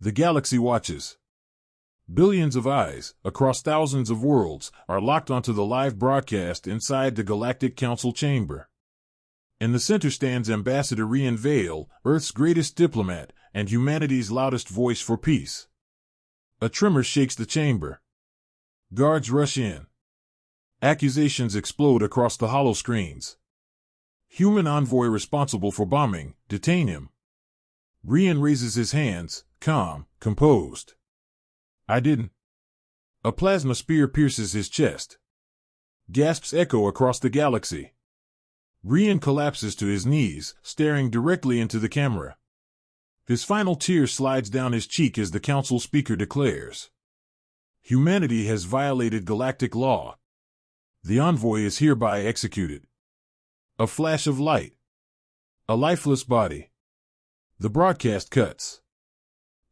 The galaxy watches. Billions of eyes, across thousands of worlds, are locked onto the live broadcast inside the Galactic Council chamber. In the center stands Ambassador Rian Vale, Earth's greatest diplomat, and humanity's loudest voice for peace. A tremor shakes the chamber. Guards rush in. Accusations explode across the hollow screens. Human envoy responsible for bombing, detain him. Rian raises his hands, calm, composed. I didn't. A plasma spear pierces his chest. Gasps echo across the galaxy. Rian collapses to his knees, staring directly into the camera. His final tear slides down his cheek as the council speaker declares, "Humanity has violated galactic law. The envoy is hereby executed." A flash of light. A lifeless body. The broadcast cuts.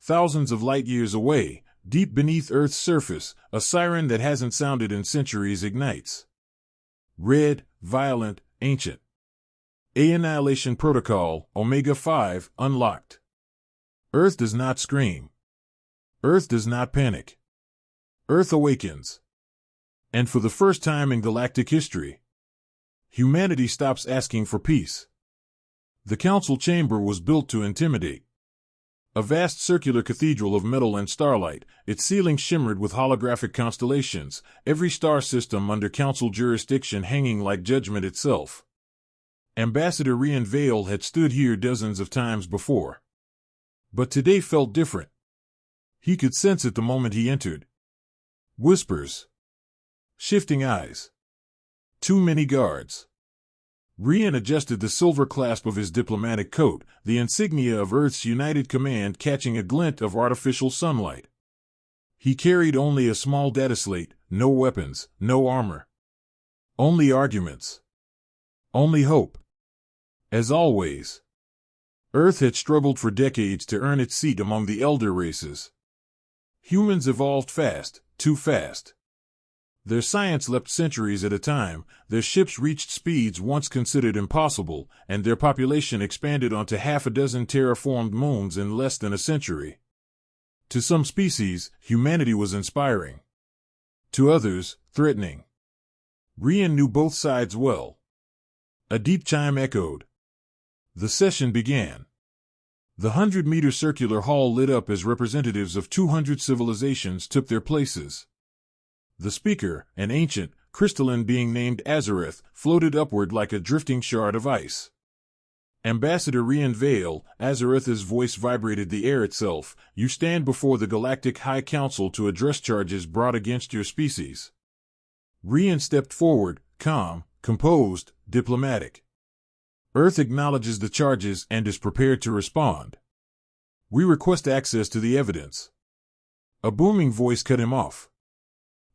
Thousands of light years away, deep beneath Earth's surface, a siren that hasn't sounded in centuries ignites. Red, violent, ancient. Annihilation Protocol, Omega-5, unlocked. Earth does not scream. Earth does not panic. Earth awakens. And for the first time in galactic history, humanity stops asking for peace. The council chamber was built to intimidate. A vast circular cathedral of metal and starlight, its ceiling shimmered with holographic constellations, every star system under council jurisdiction hanging like judgment itself. Ambassador Rian Vale had stood here dozens of times before. But today felt different. He could sense it the moment he entered. Whispers. Shifting eyes. Too many guards. Rian adjusted the silver clasp of his diplomatic coat, the insignia of Earth's United Command catching a glint of artificial sunlight. He carried only a small data slate, no weapons, no armor. Only arguments. Only hope. As always, Earth had struggled for decades to earn its seat among the elder races. Humans evolved fast, too fast. Their science leapt centuries at a time, their ships reached speeds once considered impossible, and their population expanded onto half a dozen terraformed moons in less than a century. To some species, humanity was inspiring. To others, threatening. Rian knew both sides well. A deep chime echoed. The session began. The 100-meter circular hall lit up as representatives of 200 civilizations took their places. The speaker, an ancient, crystalline being named Azareth, floated upward like a drifting shard of ice. Ambassador Rian Vale, Azareth's voice vibrated the air itself, "You stand before the Galactic High Council to address charges brought against your species." Rian stepped forward, calm, composed, diplomatic. Earth acknowledges the charges and is prepared to respond. "We request access to the evidence." A booming voice cut him off.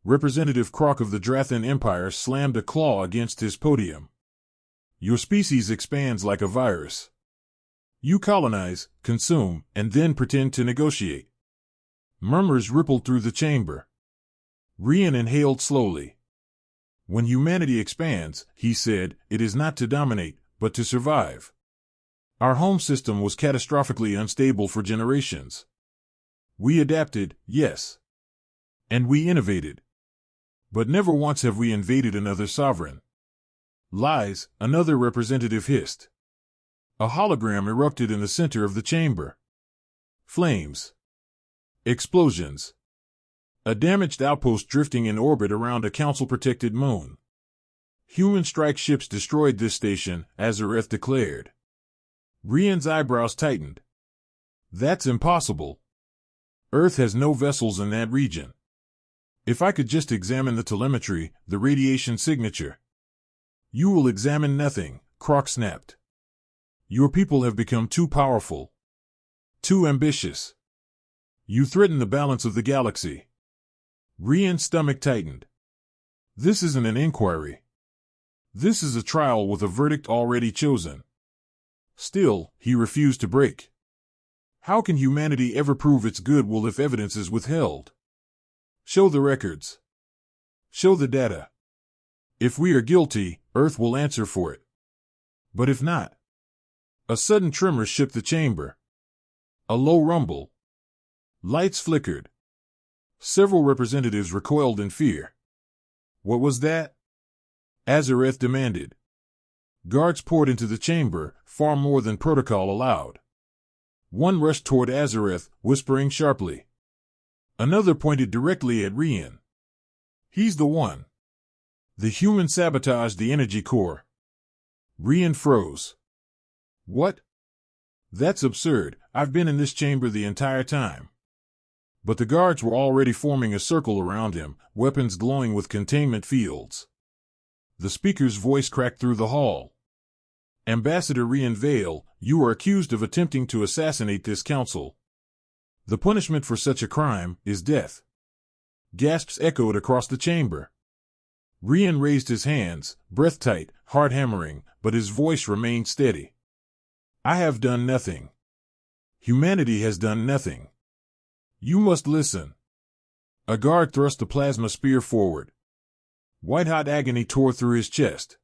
Representative Krok of the Drathan Empire slammed a claw against his podium. "Your species expands like a virus. You colonize, consume, and then pretend to negotiate." Murmurs rippled through the chamber. Rian inhaled slowly. "When humanity expands," he said, "it is not to dominate, but to survive. Our home system was catastrophically unstable for generations. We adapted, yes. And we innovated. But never once have we invaded another sovereign." "Lies," another representative hissed. A hologram erupted in the center of the chamber. Flames. Explosions. A damaged outpost drifting in orbit around a council-protected moon. "Human strike ships destroyed this station," Azareth declared. Rian's eyebrows tightened. "That's impossible. Earth has no vessels in that region. If I could just examine the telemetry, the radiation signature." "You will examine nothing," Krok snapped. "Your people have become too powerful. Too ambitious. You threaten the balance of the galaxy." Rian's stomach tightened. This isn't an inquiry. This is a trial with a verdict already chosen. Still, he refused to break. How can humanity ever prove its goodwill if evidence is withheld? Show the records. Show the data. If we are guilty, Earth will answer for it. But if not... A sudden tremor shook the chamber. A low rumble. Lights flickered. Several representatives recoiled in fear. What was that? Azareth demanded. Guards poured into the chamber, far more than protocol allowed. One rushed toward Azareth, whispering sharply. Another pointed directly at Rian. He's the one. The human sabotaged the energy core. Rian froze. What? That's absurd. I've been in this chamber the entire time. But the guards were already forming a circle around him, weapons glowing with containment fields. The speaker's voice cracked through the hall. Ambassador Rian Vale, you are accused of attempting to assassinate this council. The punishment for such a crime is death. Gasps echoed across the chamber. Rian raised his hands, breath tight, heart hammering, but his voice remained steady. I have done nothing. Humanity has done nothing. You must listen. A guard thrust a plasma spear forward. White-hot agony tore through his chest.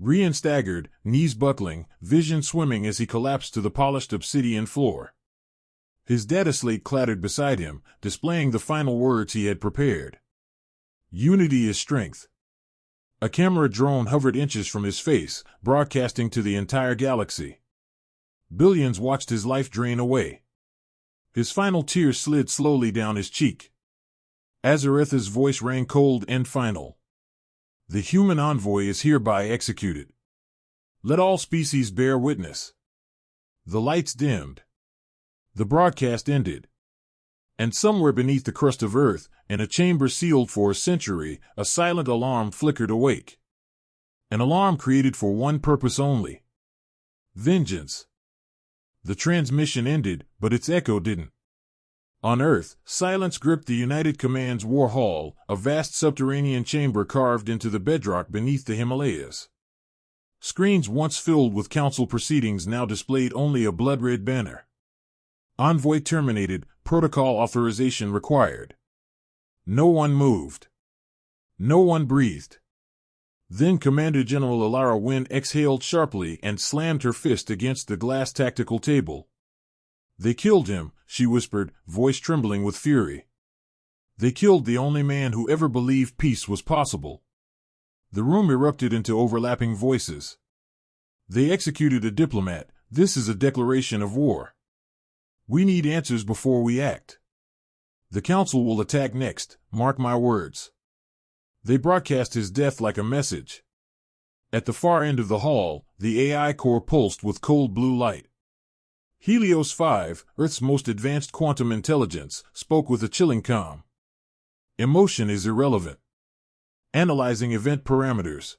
Rian staggered, knees buckling, vision swimming as he collapsed to the polished obsidian floor. His data slate clattered beside him, displaying the final words he had prepared. Unity is strength. A camera drone hovered inches from his face, broadcasting to the entire galaxy. Billions watched his life drain away. His final tear slid slowly down his cheek. Azareth's voice rang cold and final. The human envoy is hereby executed. Let all species bear witness. The lights dimmed. The broadcast ended. And somewhere beneath the crust of Earth, in a chamber sealed for a century, a silent alarm flickered awake. An alarm created for one purpose only. Vengeance. The transmission ended, but its echo didn't. On Earth, silence gripped the United Command's War Hall, a vast subterranean chamber carved into the bedrock beneath the Himalayas. Screens once filled with council proceedings now displayed only a blood-red banner. Envoy terminated, protocol authorization required. No one moved. No one breathed. Then Commander General Alara Wynn exhaled sharply and slammed her fist against the glass tactical table. They killed him, she whispered, voice trembling with fury. They killed the only man who ever believed peace was possible. The room erupted into overlapping voices. They executed a diplomat. This is a declaration of war. We need answers before we act. The council will attack next, mark my words. They broadcast his death like a message. At the far end of the hall, the AI core pulsed with cold blue light. Helios 5, Earth's most advanced quantum intelligence, spoke with a chilling calm. Emotion is irrelevant. Analyzing event parameters.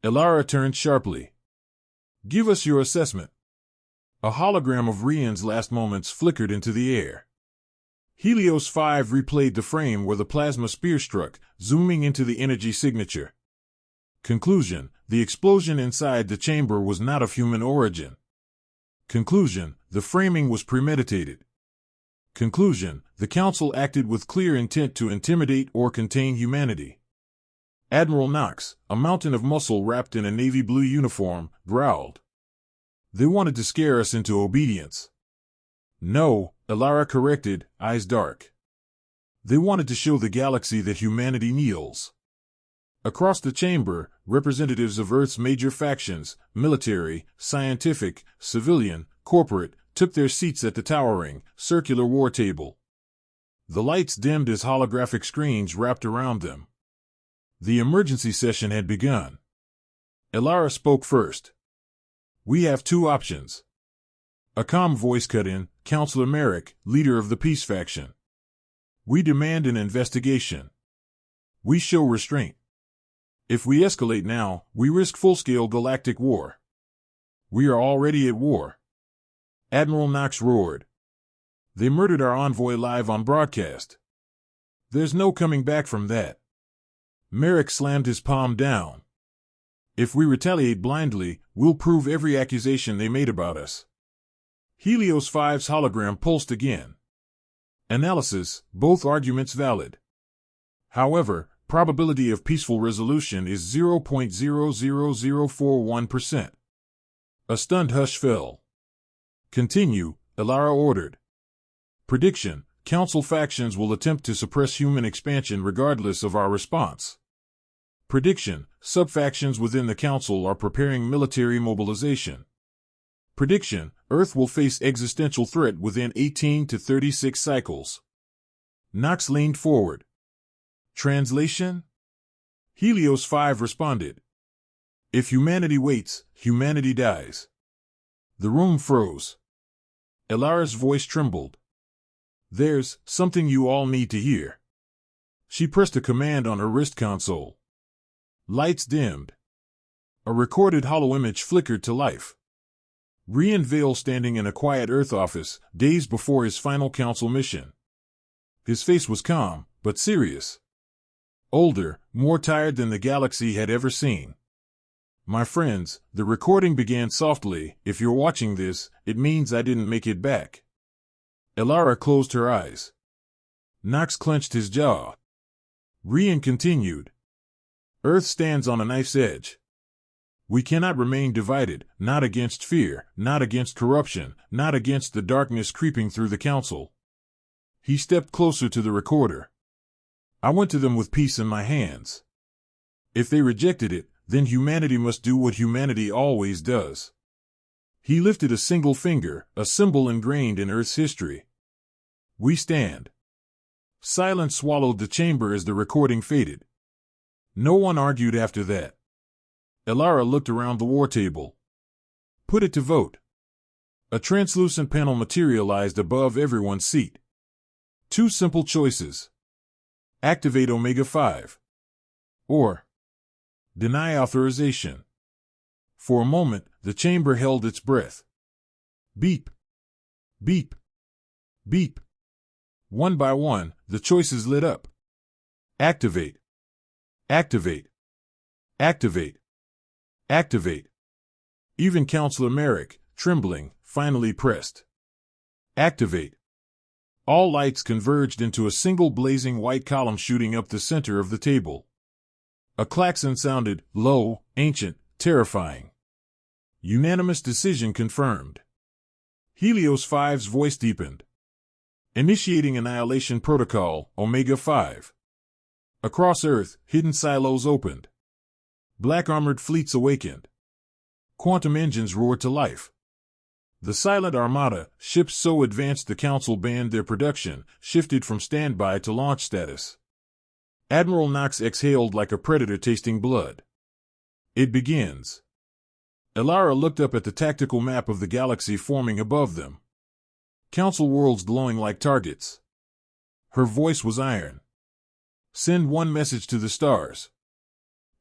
Alara turned sharply. Give us your assessment. A hologram of Rian's last moments flickered into the air. Helios 5 replayed the frame where the plasma spear struck, zooming into the energy signature. Conclusion: the explosion inside the chamber was not of human origin. Conclusion: the framing was premeditated. Conclusion: the Council acted with clear intent to intimidate or contain humanity. Admiral Knox, a mountain of muscle wrapped in a navy blue uniform, growled. They wanted to scare us into obedience. No, Alara corrected, eyes dark. They wanted to show the galaxy that humanity kneels. Across the chamber, representatives of Earth's major factions, military, scientific, civilian, corporate, took their seats at the towering, circular war table. The lights dimmed as holographic screens wrapped around them. The emergency session had begun. Alara spoke first. We have two options. A calm voice cut in, Counselor Merrick, leader of the Peace faction. We demand an investigation. We show restraint. If we escalate now, we risk full-scale galactic war. We are already at war. Admiral Knox roared. They murdered our envoy live on broadcast. There's no coming back from that. Merrick slammed his palm down. If we retaliate blindly, we'll prove every accusation they made about us. Helios 5's hologram pulsed again. Analysis: both arguments valid. However, probability of peaceful resolution is 0.00041%. A stunned hush fell. Continue, Alara ordered. Prediction: Council factions will attempt to suppress human expansion regardless of our response. Prediction: subfactions within the Council are preparing military mobilization. Prediction: Earth will face existential threat within 18 to 36 cycles. Knox leaned forward. Translation? Helios 5 responded. If humanity waits, humanity dies. The room froze. Elara's voice trembled. There's something you all need to hear. She pressed a command on her wrist console. Lights dimmed. A recorded holoimage flickered to life. Rian Vale standing in a quiet Earth office, days before his final council mission. His face was calm, but serious. Older, more tired than the galaxy had ever seen. My friends, the recording began softly. If you're watching this, it means I didn't make it back. Elara closed her eyes. Knox clenched his jaw. Rian continued. Earth stands on a knife's edge. We cannot remain divided, not against fear, not against corruption, not against the darkness creeping through the council. He stepped closer to the recorder. I went to them with peace in my hands. If they rejected it, then humanity must do what humanity always does. He lifted a single finger, a symbol ingrained in Earth's history. We stand. Silence swallowed the chamber as the recording faded. No one argued after that. Elara looked around the war table. Put it to vote. A translucent panel materialized above everyone's seat. Two simple choices. Activate Omega 5. Or deny authorization. For a moment, the chamber held its breath. Beep. Beep. Beep. One by one, the choices lit up. Activate. Activate. Activate. Activate. Even Counselor Merrick, trembling, finally pressed. Activate. All lights converged into a single blazing white column shooting up the center of the table. A klaxon sounded, low, ancient, terrifying. Unanimous decision confirmed. Helios 5's voice deepened. Initiating Annihilation Protocol, Omega 5. Across Earth, hidden silos opened. Black armored fleets awakened. Quantum engines roared to life. The Silent Armada, ships so advanced the Council banned their production, shifted from standby to launch status. Admiral Knox exhaled like a predator tasting blood. It begins. Elara looked up at the tactical map of the galaxy forming above them. Council worlds glowing like targets. Her voice was iron. Send one message to the stars.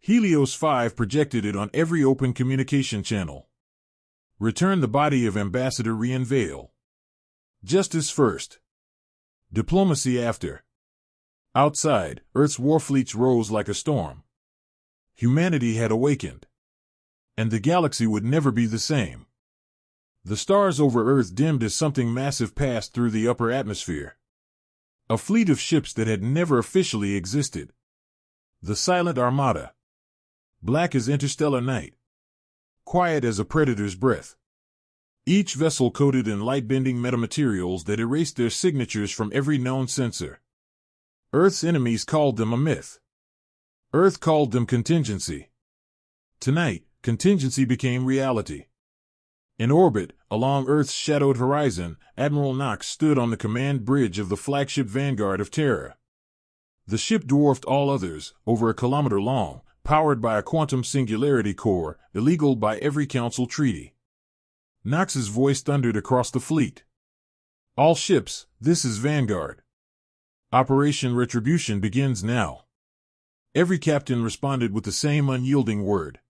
Helios 5 projected it on every open communication channel. Return the body of Ambassador Rian Vale. Justice first. Diplomacy after. Outside, Earth's warfleets rose like a storm. Humanity had awakened. And the galaxy would never be the same. The stars over Earth dimmed as something massive passed through the upper atmosphere. A fleet of ships that had never officially existed. The Silent Armada. Black as interstellar night. Quiet as a predator's breath. Each vessel coated in light-bending metamaterials that erased their signatures from every known sensor. Earth's enemies called them a myth. Earth called them contingency. Tonight, contingency became reality. In orbit, along Earth's shadowed horizon, Admiral Knox stood on the command bridge of the flagship Vanguard of Terra. The ship dwarfed all others, over a kilometer long, powered by a quantum singularity core, illegal by every council treaty. Knox's voice thundered across the fleet. All ships, this is Vanguard. Operation Retribution begins now. Every captain responded with the same unyielding word.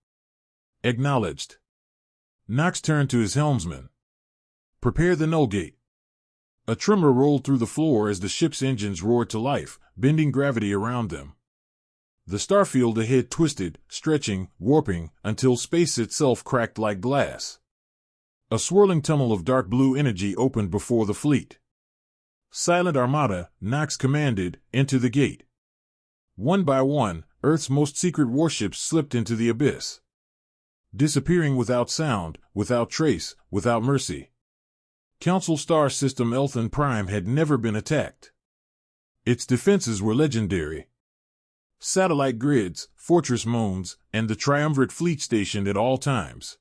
Acknowledged. Knox turned to his helmsman. Prepare the null gate. A tremor rolled through the floor as the ship's engines roared to life, bending gravity around them. The starfield ahead twisted, stretching, warping, until space itself cracked like glass. A swirling tunnel of dark blue energy opened before the fleet. Silent Armada, Knox commanded, enter the gate. One by one, Earth's most secret warships slipped into the abyss. Disappearing without sound, without trace, without mercy. Council star system Elthan Prime had never been attacked. Its defenses were legendary. Satellite grids, fortress moons, and the triumvirate fleet stationed at all times.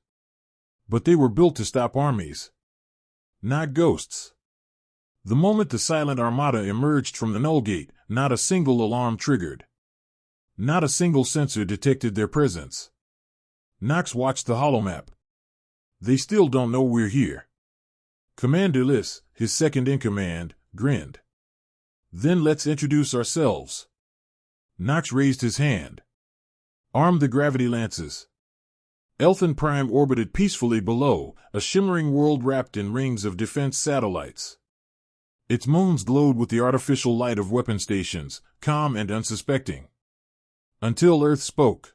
But they were built to stop armies, not ghosts. The moment the silent armada emerged from the null gate, not a single alarm triggered. Not a single sensor detected their presence. Nox watched the holomap. They still don't know we're here. Commander Liss, his second-in-command, grinned. Then let's introduce ourselves. Nox raised his hand. Arm the gravity lances. Elthan Prime orbited peacefully below, a shimmering world wrapped in rings of defense satellites. Its moons glowed with the artificial light of weapon stations, calm and unsuspecting. Until Earth spoke.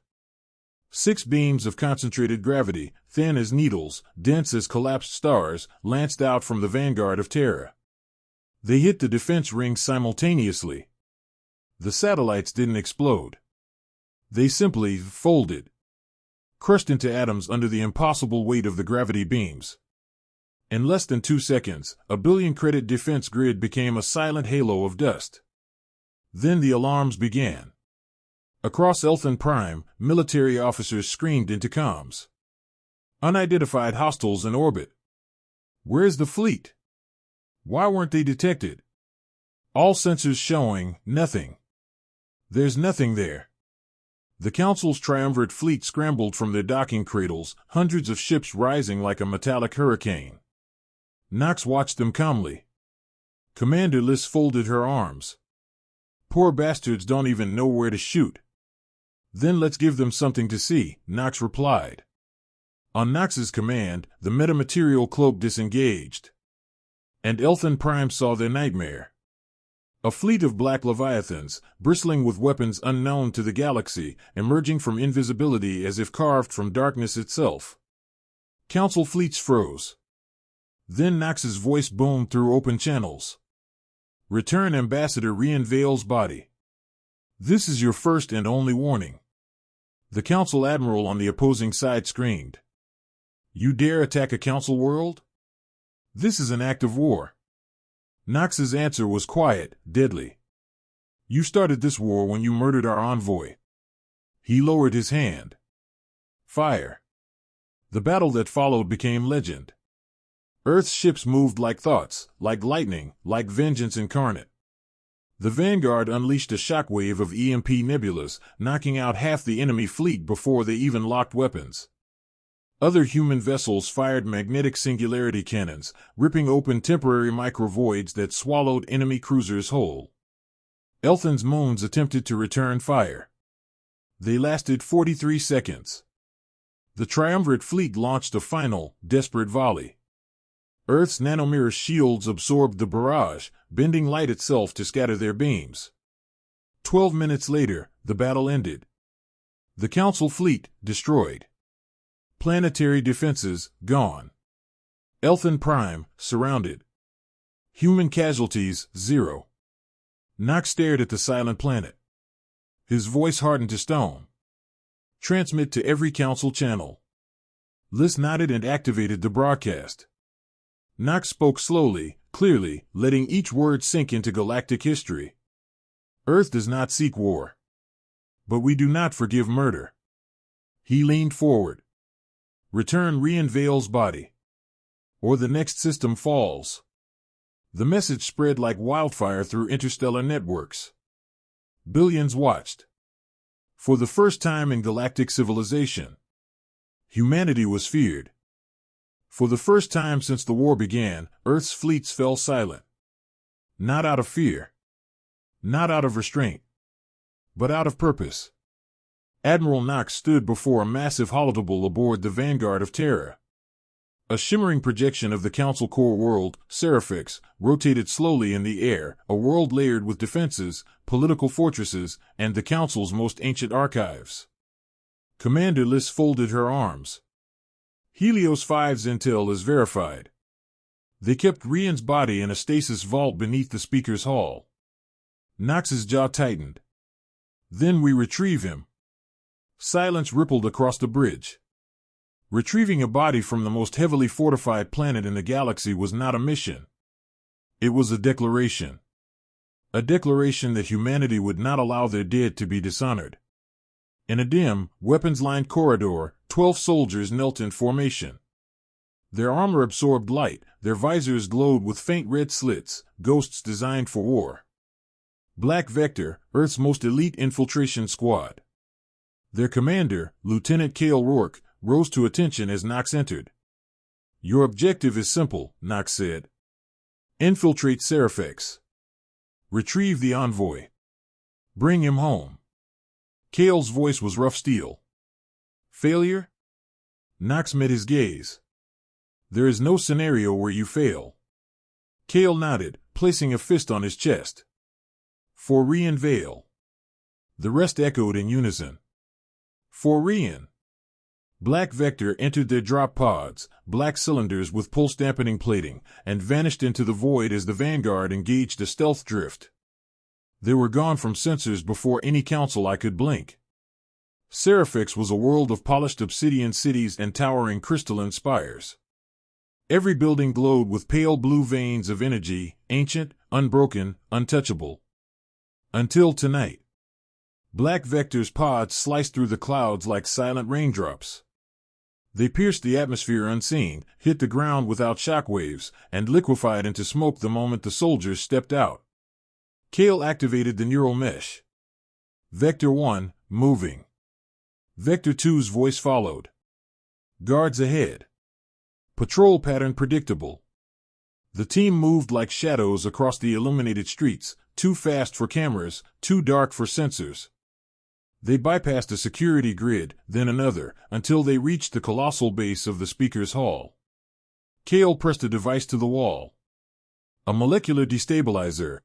6 beams of concentrated gravity, thin as needles, dense as collapsed stars, lanced out from the vanguard of Terra. They hit the defense rings simultaneously. The satellites didn't explode. They simply folded, crushed into atoms under the impossible weight of the gravity beams. In less than 2 seconds, a 1 billion-credit defense grid became a silent halo of dust. Then the alarms began. Across Elthan Prime, military officers screamed into comms. Unidentified hostiles in orbit. Where's the fleet? Why weren't they detected? All sensors showing nothing. There's nothing there. The Council's triumvirate fleet scrambled from their docking cradles, hundreds of ships rising like a metallic hurricane. Nox watched them calmly. Commander Liss folded her arms. Poor bastards don't even know where to shoot. Then let's give them something to see, Nox replied. On Nox's command, the metamaterial cloak disengaged. And Elthan Prime saw their nightmare. A fleet of black leviathans, bristling with weapons unknown to the galaxy, emerging from invisibility as if carved from darkness itself. Council fleets froze. Then Nox's voice boomed through open channels. Return Ambassador Rian Vale's body. This is your first and only warning. The Council Admiral on the opposing side screamed. You dare attack a Council world? This is an act of war. Nox's answer was quiet, deadly. You started this war when you murdered our envoy. He lowered his hand. Fire. The battle that followed became legend. Earth's ships moved like thoughts, like lightning, like vengeance incarnate. The Vanguard unleashed a shockwave of EMP nebulas, knocking out half the enemy fleet before they even locked weapons. Other human vessels fired magnetic singularity cannons, ripping open temporary microvoids that swallowed enemy cruisers whole. Elthan's moons attempted to return fire. They lasted 43 seconds. The triumvirate fleet launched a final, desperate volley. Earth's nanomirror shields absorbed the barrage, bending light itself to scatter their beams. 12 minutes later, the battle ended. The Council fleet, destroyed. Planetary defenses, gone. Elthan Prime, surrounded. Human casualties, 0. Nox stared at the silent planet. His voice hardened to stone. Transmit to every Council channel. Liss nodded and activated the broadcast. Nox spoke slowly, clearly, letting each word sink into galactic history. Earth does not seek war. But we do not forgive murder. He leaned forward. Return Rian Vale's body. Or the next system falls. The message spread like wildfire through interstellar networks. Billions watched. For the first time in galactic civilization, humanity was feared. For the first time since the war began, Earth's fleets fell silent. Not out of fear. Not out of restraint. But out of purpose. Admiral Nox stood before a massive holotable aboard the Vanguard of Terra. A shimmering projection of the Council core world, Seraphix, rotated slowly in the air, a world layered with defenses, political fortresses, and the Council's most ancient archives. Commander Liss folded her arms. Helios 5's intel is verified. They kept Rian's body in a stasis vault beneath the Speaker's Hall. Nox's jaw tightened. Then we retrieve him. Silence rippled across the bridge. Retrieving a body from the most heavily fortified planet in the galaxy was not a mission. It was a declaration. A declaration that humanity would not allow their dead to be dishonored. In a dim, weapons-lined corridor, 12 soldiers knelt in formation. Their armor absorbed light, their visors glowed with faint red slits, ghosts designed for war. Black Vector, Earth's most elite infiltration squad. Their commander, Lieutenant Kale Rourke, rose to attention as Knox entered. "Your objective is simple," Knox said. "Infiltrate Seraphex. Retrieve the Envoy. Bring him home." Kale's voice was rough steel. "Failure?" Knox met his gaze. "There is no scenario where you fail." Kale nodded, placing a fist on his chest. "For Rian Vale." The rest echoed in unison. "For Rian." Black Vector entered their drop pods, black cylinders with pulse-dampening plating, and vanished into the void as the Vanguard engaged a stealth drift. They were gone from sensors before any council eye could blink. Seraphex was a world of polished obsidian cities and towering crystalline spires. Every building glowed with pale blue veins of energy, ancient, unbroken, untouchable. Until tonight. Black Vector's pods sliced through the clouds like silent raindrops. They pierced the atmosphere unseen, hit the ground without shockwaves, and liquefied into smoke the moment the soldiers stepped out. Kale activated the neural mesh. "Vector 1, moving." Vector 2's voice followed. "Guards ahead. Patrol pattern predictable." The team moved like shadows across the illuminated streets, too fast for cameras, too dark for sensors. They bypassed a security grid, then another, until they reached the colossal base of the speaker's hall. Kale pressed a device to the wall. A molecular destabilizer.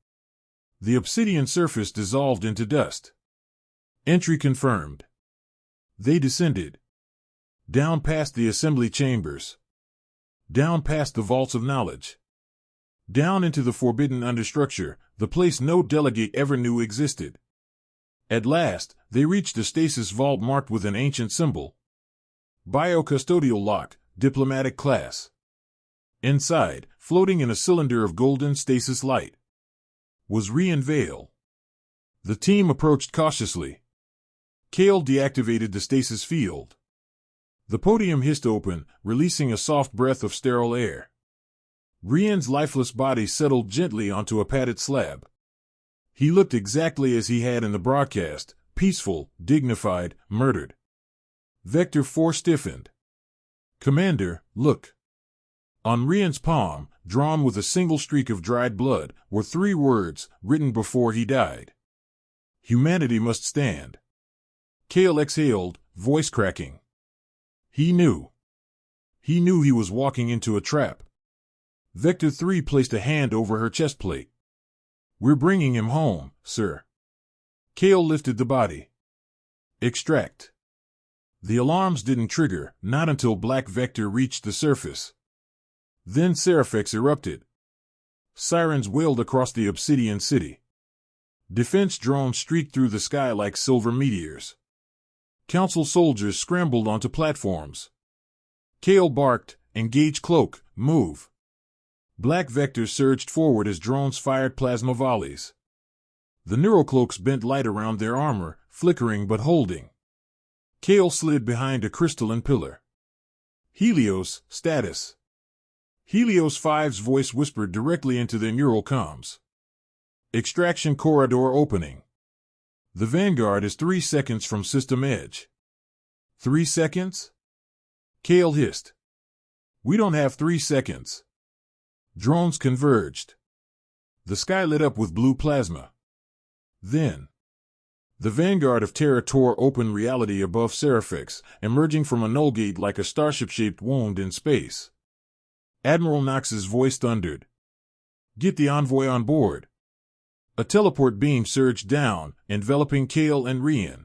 The obsidian surface dissolved into dust. Entry confirmed. They descended. Down past the assembly chambers. Down past the vaults of knowledge. Down into the forbidden understructure, the place no delegate ever knew existed. At last, they reached a stasis vault marked with an ancient symbol. Biocustodial lock, diplomatic class. Inside, floating in a cylinder of golden stasis light, was Rian Vale. The team approached cautiously. Kale deactivated the stasis field. The podium hissed open, releasing a soft breath of sterile air. Rian's lifeless body settled gently onto a padded slab. He looked exactly as he had in the broadcast, peaceful, dignified, murdered. Vector 4 stiffened. "Commander, look." On Rian's palm, drawn with a single streak of dried blood, were 3 words, written before he died. "Humanity must stand." Kale exhaled, voice cracking. He knew. He knew he was walking into a trap. Vector 3 placed a hand over her chest plate. "We're bringing him home, sir." Kale lifted the body. "Extract." The alarms didn't trigger, not until Black Vector reached the surface. Then Seraphex erupted. Sirens wailed across the obsidian city. Defense drones streaked through the sky like silver meteors. Council soldiers scrambled onto platforms. Kale barked, "Engage cloak, move." Black Vector surged forward as drones fired plasma volleys. The neurocloaks bent light around their armor, flickering but holding. Kale slid behind a crystalline pillar. "Helios, status." Helios 5's voice whispered directly into their neural comms. "Extraction corridor opening. The Vanguard is 3 seconds from system edge." 3 seconds? Kale hissed. "We don't have 3 seconds." Drones converged. The sky lit up with blue plasma. Then, the Vanguard of Terra tore open reality above Seraphex, emerging from a null gate like a starship-shaped wound in space. Admiral Knox's voice thundered. "Get the Envoy on board." A teleport beam surged down, enveloping Kale and Rian.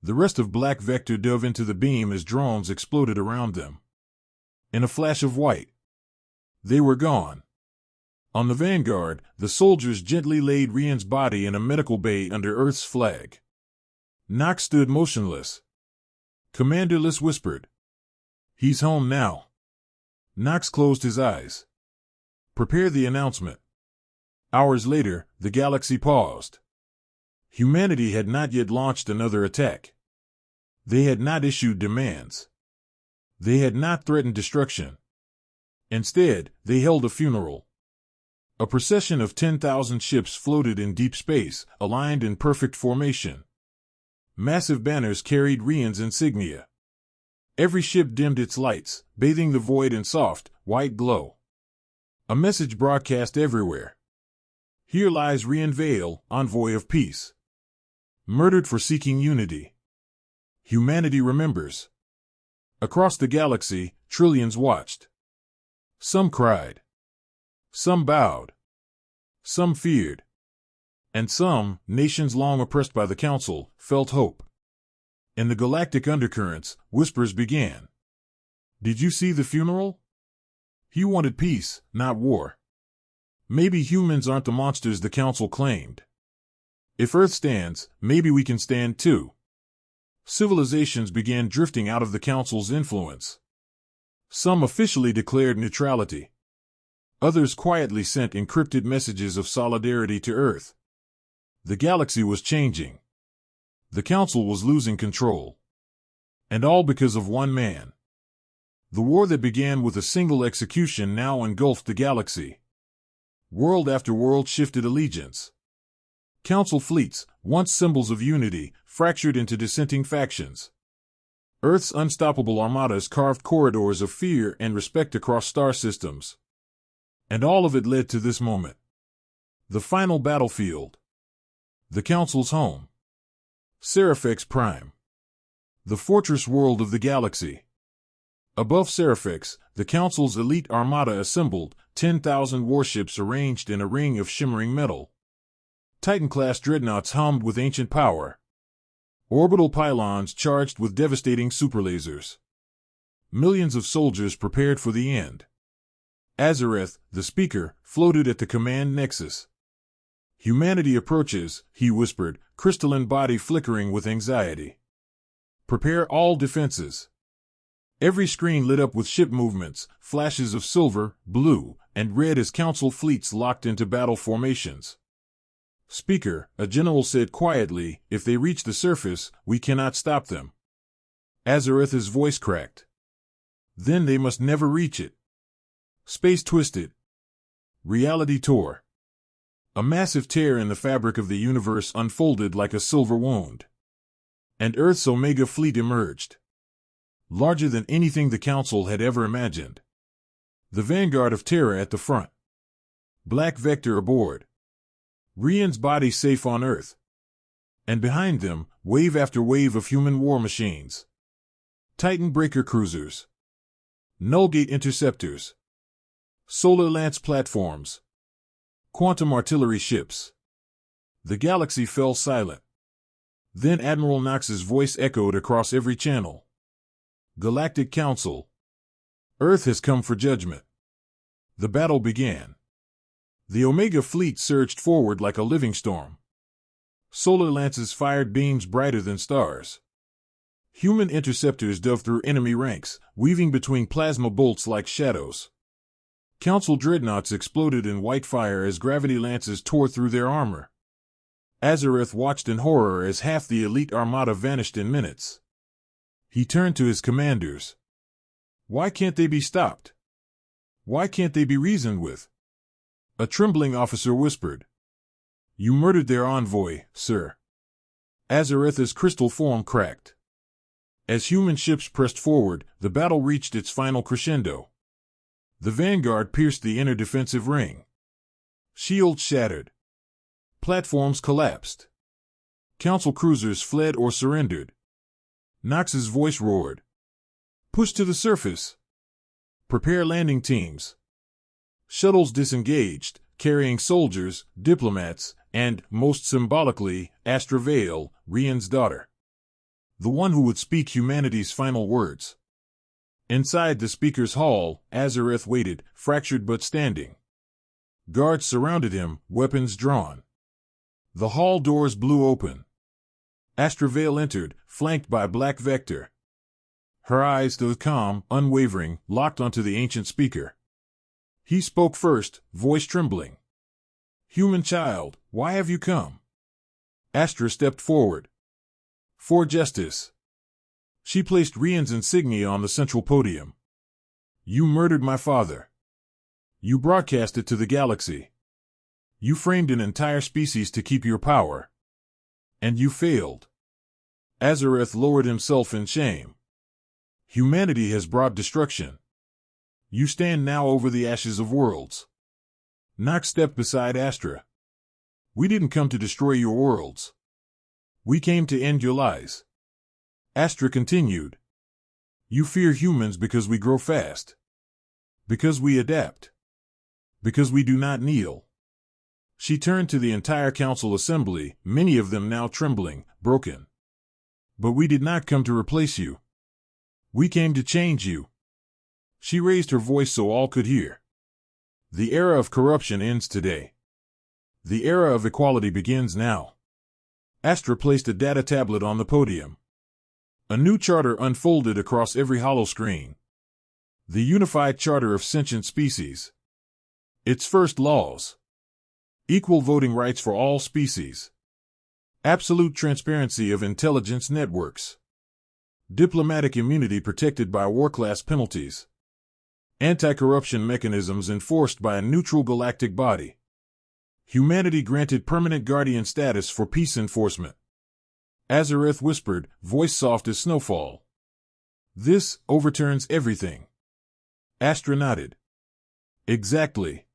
The rest of Black Vector dove into the beam as drones exploded around them. In a flash of white, they were gone. On the Vanguard, the soldiers gently laid Rian's body in a medical bay under Earth's flag. Knox stood motionless. Commander Liss whispered, He's home now. Knox closed his eyes. Prepare the announcement. Hours later, the galaxy paused. Humanity had not yet launched another attack. They had not issued demands. They had not threatened destruction. Instead, they held a funeral. A procession of 10,000 ships floated in deep space, aligned in perfect formation. Massive banners carried Rian's insignia. Every ship dimmed its lights, bathing the void in soft, white glow. A message broadcast everywhere. Here lies Rian Vale, envoy of peace. Murdered for seeking unity. Humanity remembers. Across the galaxy, trillions watched. Some cried. Some bowed. Some feared. And some, nations long oppressed by the Council, felt hope. In the galactic undercurrents, whispers began. Did you see the funeral? He wanted peace, not war. Maybe humans aren't the monsters the Council claimed. If Earth stands, maybe we can stand too. Civilizations began drifting out of the Council's influence. Some officially declared neutrality. Others quietly sent encrypted messages of solidarity to Earth. The galaxy was changing. The Council was losing control. And all because of one man. The war that began with a single execution now engulfed the galaxy. World after world shifted allegiance. Council fleets, once symbols of unity, fractured into dissenting factions. Earth's unstoppable armadas carved corridors of fear and respect across star systems. And all of it led to this moment. The final battlefield. The Council's home. Seraphex Prime. The fortress world of the galaxy. Above Seraphex, the Council's elite armada assembled, 10,000 warships arranged in a ring of shimmering metal. Titan-class dreadnoughts hummed with ancient power. Orbital pylons charged with devastating superlasers. Millions of soldiers prepared for the end. Azareth, the speaker, floated at the command nexus. Humanity approaches, he whispered, crystalline body flickering with anxiety. Prepare all defenses. Every screen lit up with ship movements, flashes of silver, blue, and red as Council fleets locked into battle formations. Speaker, a general said quietly, if they reach the surface, we cannot stop them. Azareth's voice cracked. Then they must never reach it. Space twisted. Reality tore. A massive tear in the fabric of the universe unfolded like a silver wound. And Earth's Omega fleet emerged. Larger than anything the Council had ever imagined. The vanguard of Terra at the front. Black Vector aboard. Rian's body safe on Earth. And behind them, wave after wave of human war machines. Titan breaker cruisers. Nullgate interceptors. Solar lance platforms. Quantum artillery ships. The galaxy fell silent. Then Admiral Knox's voice echoed across every channel. Galactic Council. Earth has come for judgment. The battle began. The Omega fleet surged forward like a living storm. Solar lances fired beams brighter than stars. Human interceptors dove through enemy ranks, weaving between plasma bolts like shadows. Council dreadnoughts exploded in white fire as gravity lances tore through their armor. Azareth watched in horror as half the elite armada vanished in minutes. He turned to his commanders. Why can't they be stopped? Why can't they be reasoned with? A trembling officer whispered. You murdered their envoy, sir. Azareth's crystal form cracked. As human ships pressed forward, the battle reached its final crescendo. The vanguard pierced the inner defensive ring. Shields shattered. Platforms collapsed. Council cruisers fled or surrendered. Knox's voice roared. Push to the surface. Prepare landing teams. Shuttles disengaged, carrying soldiers, diplomats, and, most symbolically, Astra Vale, Rian's daughter. The one who would speak humanity's final words. Inside the speaker's hall, Azareth waited, fractured but standing. Guards surrounded him, weapons drawn. The hall doors blew open. Astra Vale entered, flanked by Black Vector. Her eyes stood calm, unwavering, locked onto the ancient speaker. He spoke first, voice trembling. "Human child, why have you come?" Astra stepped forward. "For justice." She placed Rian's insignia on the central podium. "You murdered my father. You broadcast it to the galaxy. You framed an entire species to keep your power. And you failed." Azareth lowered himself in shame. "Humanity has brought destruction. You stand now over the ashes of worlds." Nox stepped beside Astra. "We didn't come to destroy your worlds. We came to end your lies." Astra continued. "You fear humans because we grow fast. Because we adapt. Because we do not kneel." She turned to the entire council assembly, many of them now trembling, broken. "But we did not come to replace you. We came to change you." She raised her voice so all could hear. "The era of corruption ends today. The era of equality begins now." Astra placed a data tablet on the podium. A new charter unfolded across every holoscreen. The Unified Charter of Sentient Species. Its first laws. Equal voting rights for all species. Absolute transparency of intelligence networks. Diplomatic immunity protected by war-class penalties. Anti-corruption mechanisms enforced by a neutral galactic body. Humanity granted permanent guardian status for peace enforcement. Azareth whispered, voice soft as snowfall. "This overturns everything." Astra nodded. "Exactly."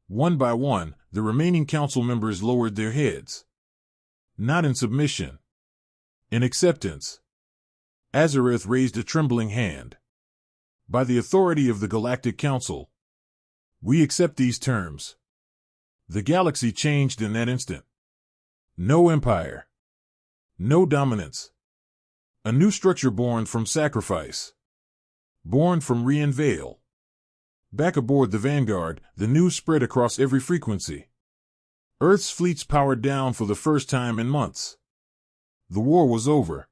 One by one, the remaining council members lowered their heads. Not in submission. In acceptance. Azareth raised a trembling hand. "By the authority of the Galactic Council, we accept these terms." The galaxy changed in that instant. No empire. No dominance. A new structure born from sacrifice. Born from Envoy. Back aboard the Vanguard, the news spread across every frequency. Earth's fleets powered down for the first time in months. The war was over.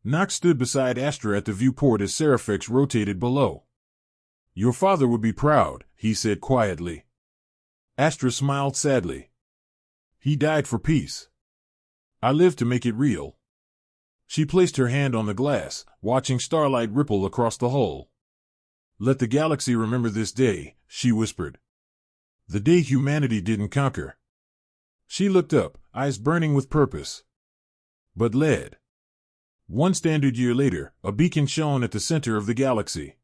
Nox stood beside Astra at the viewport as Seraphix rotated below. "Your father would be proud," he said quietly. Astra smiled sadly. "He died for peace. I lived to make it real." She placed her hand on the glass, watching starlight ripple across the hull. "Let the galaxy remember this day," she whispered. "The day humanity didn't conquer." She looked up, eyes burning with purpose. But led. One standard year later, a beacon shone at the center of the galaxy.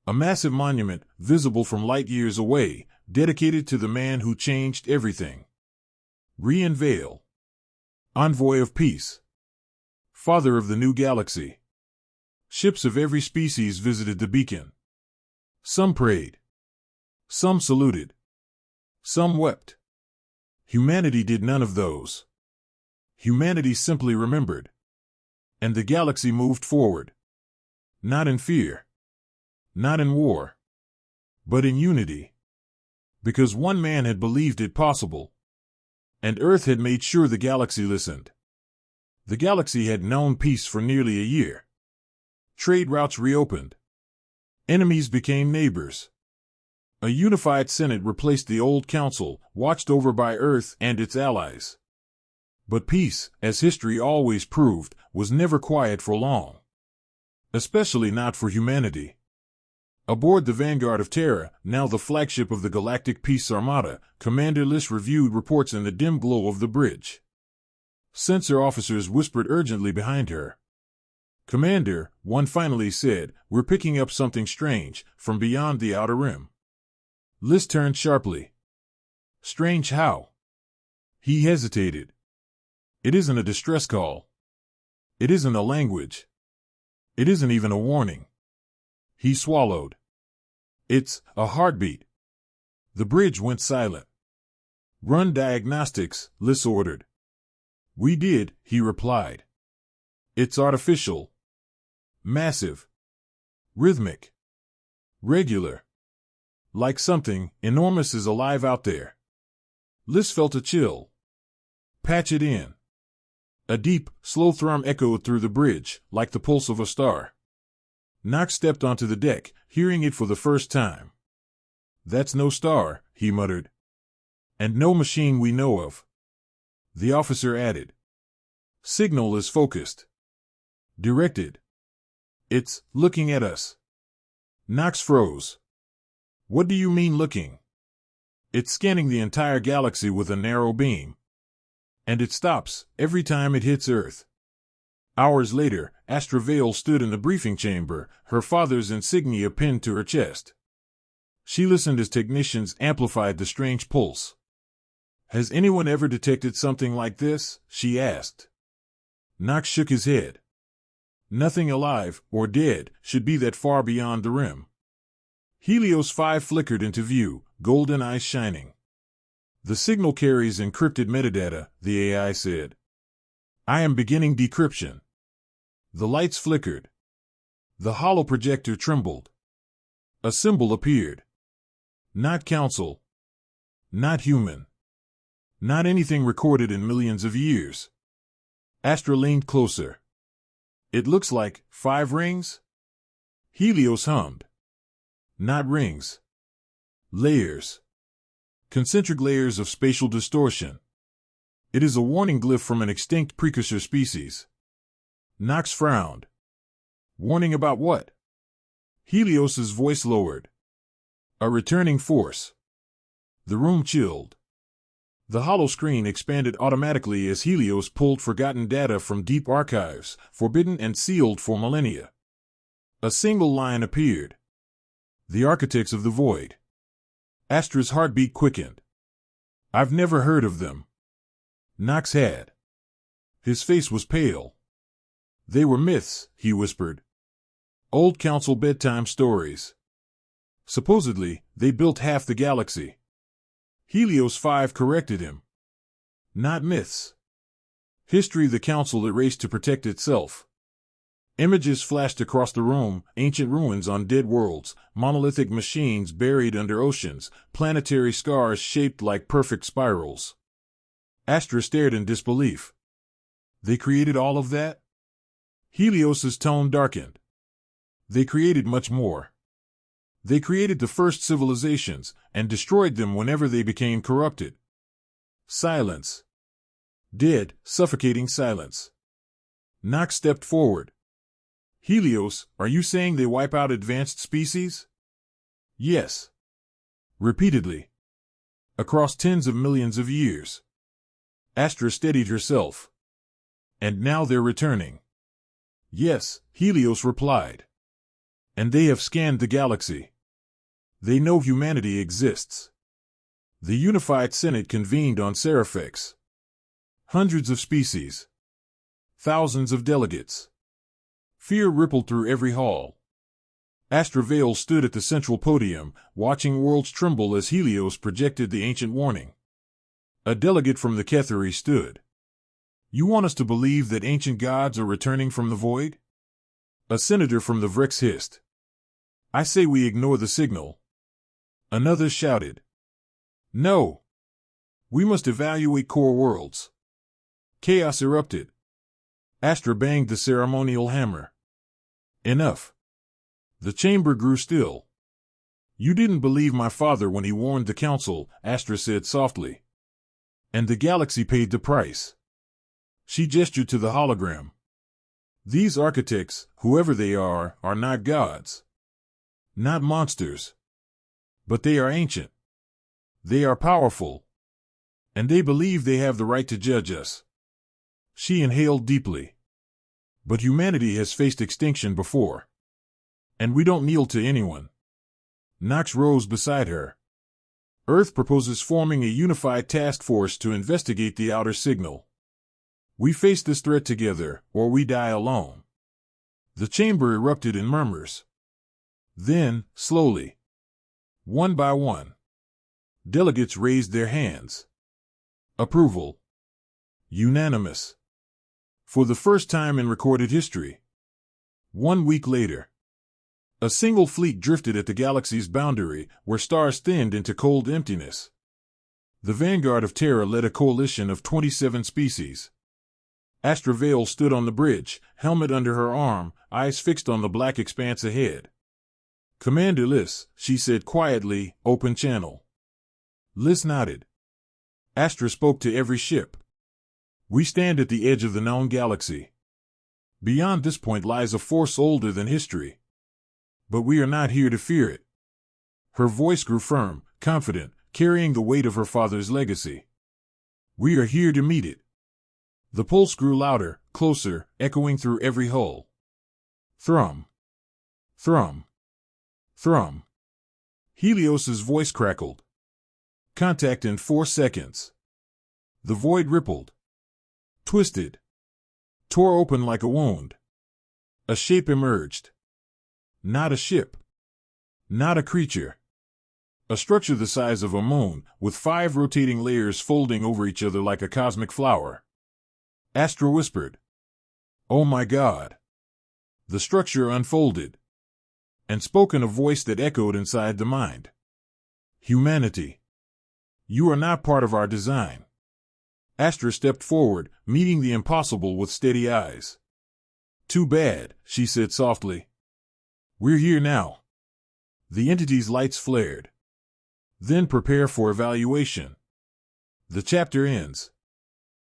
A massive monument, visible from light years away, dedicated to the man who changed everything. Envoy. Envoy of peace. Father of the new galaxy. Ships of every species visited the beacon. Some prayed. Some saluted. Some wept. Humanity did none of those. Humanity simply remembered. And the galaxy moved forward. Not in fear. Not in war. But in unity. Because one man had believed it possible. And Earth had made sure the galaxy listened. The galaxy had known peace for nearly a year. Trade routes reopened. Enemies became neighbors. A unified Senate replaced the old council, watched over by Earth and its allies. But peace, as history always proved, was never quiet for long. Especially not for humanity. Aboard the Vanguard of Terra, now the flagship of the Galactic Peace Armada, Commander Liss reviewed reports in the dim glow of the bridge. Sensor officers whispered urgently behind her. "Commander," one finally said, "we're picking up something strange, from beyond the outer rim." Liss turned sharply. "Strange how?" He hesitated. "It isn't a distress call. It isn't a language. It isn't even a warning." He swallowed. "It's a heartbeat." The bridge went silent. "Run diagnostics," Liss ordered. "We did," he replied. "It's artificial. Massive. Rhythmic. Regular. Like something enormous is alive out there." Liss felt a chill. "Patch it in." A deep, slow thrum echoed through the bridge, like the pulse of a star. Knox stepped onto the deck, hearing it for the first time. "That's no star," he muttered. "And no machine we know of." The officer added. "Signal is focused. Directed. It's looking at us." Knox froze. "What do you mean looking?" "It's scanning the entire galaxy with a narrow beam. And it stops every time it hits Earth." Hours later, Astra Vale stood in the briefing chamber, her father's insignia pinned to her chest. She listened as technicians amplified the strange pulse. "Has anyone ever detected something like this?" she asked. Knox shook his head. "Nothing alive, or dead, should be that far beyond the rim." Helios 5 flickered into view, golden eyes shining. "The signal carries encrypted metadata," the AI said. "I am beginning decryption." The lights flickered. The hollow projector trembled. A symbol appeared. Not council. Not human. Not anything recorded in millions of years. Astra leaned closer. "It looks like 5 rings?" Helios hummed. "Not rings. Layers. Concentric layers of spatial distortion. It is a warning glyph from an extinct precursor species." Knox frowned. "Warning about what?" Helios's voice lowered. "A returning force." The room chilled. The hollow screen expanded automatically as Helios pulled forgotten data from deep archives, forbidden and sealed for millennia. A single line appeared. "The Architects of the Void." Astra's heartbeat quickened. "I've never heard of them." Knox had. His face was pale. "They were myths," he whispered. "Old council bedtime stories. Supposedly, they built half the galaxy." Helios 5 corrected him. "Not myths. History the council erased to protect itself." Images flashed across the room, ancient ruins on dead worlds, monolithic machines buried under oceans, planetary scars shaped like perfect spirals. Astra stared in disbelief. "They created all of that?" Helios's tone darkened. "They created much more. They created the first civilizations, and destroyed them whenever they became corrupted." Silence. Dead, suffocating silence. Knox stepped forward. "Helios, are you saying they wipe out advanced species?" "Yes." Repeatedly. "Across tens of millions of years." Astra steadied herself. "And now they're returning." "Yes," Helios replied. "And they have scanned the galaxy. They know humanity exists." The Unified Senate convened on Seraphex. Hundreds of species. Thousands of delegates. Fear rippled through every hall. Astra Vale stood at the central podium, watching worlds tremble as Helios projected the ancient warning. A delegate from the Ketheri stood. "You want us to believe that ancient gods are returning from the void?" A senator from the Vrex hissed. "I say we ignore the signal." Another shouted. "No. We must evaluate core worlds." Chaos erupted. Astra banged the ceremonial hammer. "Enough." The chamber grew still. "You didn't believe my father when he warned the council," Astra said softly. "And the galaxy paid the price." She gestured to the hologram. "These architects, whoever they are not gods. Not monsters. But they are ancient. They are powerful. And they believe they have the right to judge us." She inhaled deeply. "But humanity has faced extinction before. And we don't kneel to anyone." Knox rose beside her. "Earth proposes forming a unified task force to investigate the outer signal. We face this threat together, or we die alone." The chamber erupted in murmurs. Then, slowly, one by one, delegates raised their hands. Approval. Unanimous. For the first time in recorded history. 1 week later, a single fleet drifted at the galaxy's boundary, where stars thinned into cold emptiness. The vanguard of Terra led a coalition of 27 species. Astra Vale stood on the bridge, helmet under her arm, eyes fixed on the black expanse ahead. "Commander Liss," she said quietly, "open channel." Liss nodded. Astra spoke to every ship. "We stand at the edge of the known galaxy. Beyond this point lies a force older than history. But we are not here to fear it." Her voice grew firm, confident, carrying the weight of her father's legacy. "We are here to meet it." The pulse grew louder, closer, echoing through every hull. Thrum. Thrum. Thrum. Helios's voice crackled. "Contact in 4 seconds." The void rippled. Twisted. Tore open like a wound. A shape emerged. Not a ship. Not a creature. A structure the size of a moon, with 5 rotating layers folding over each other like a cosmic flower. Astra whispered, "Oh my God." The structure unfolded, and spoke in a voice that echoed inside the mind. "Humanity. You are not part of our design." Astra stepped forward, meeting the impossible with steady eyes. "Too bad," she said softly. "We're here now." The entity's lights flared. "Then prepare for evaluation. The chapter ends."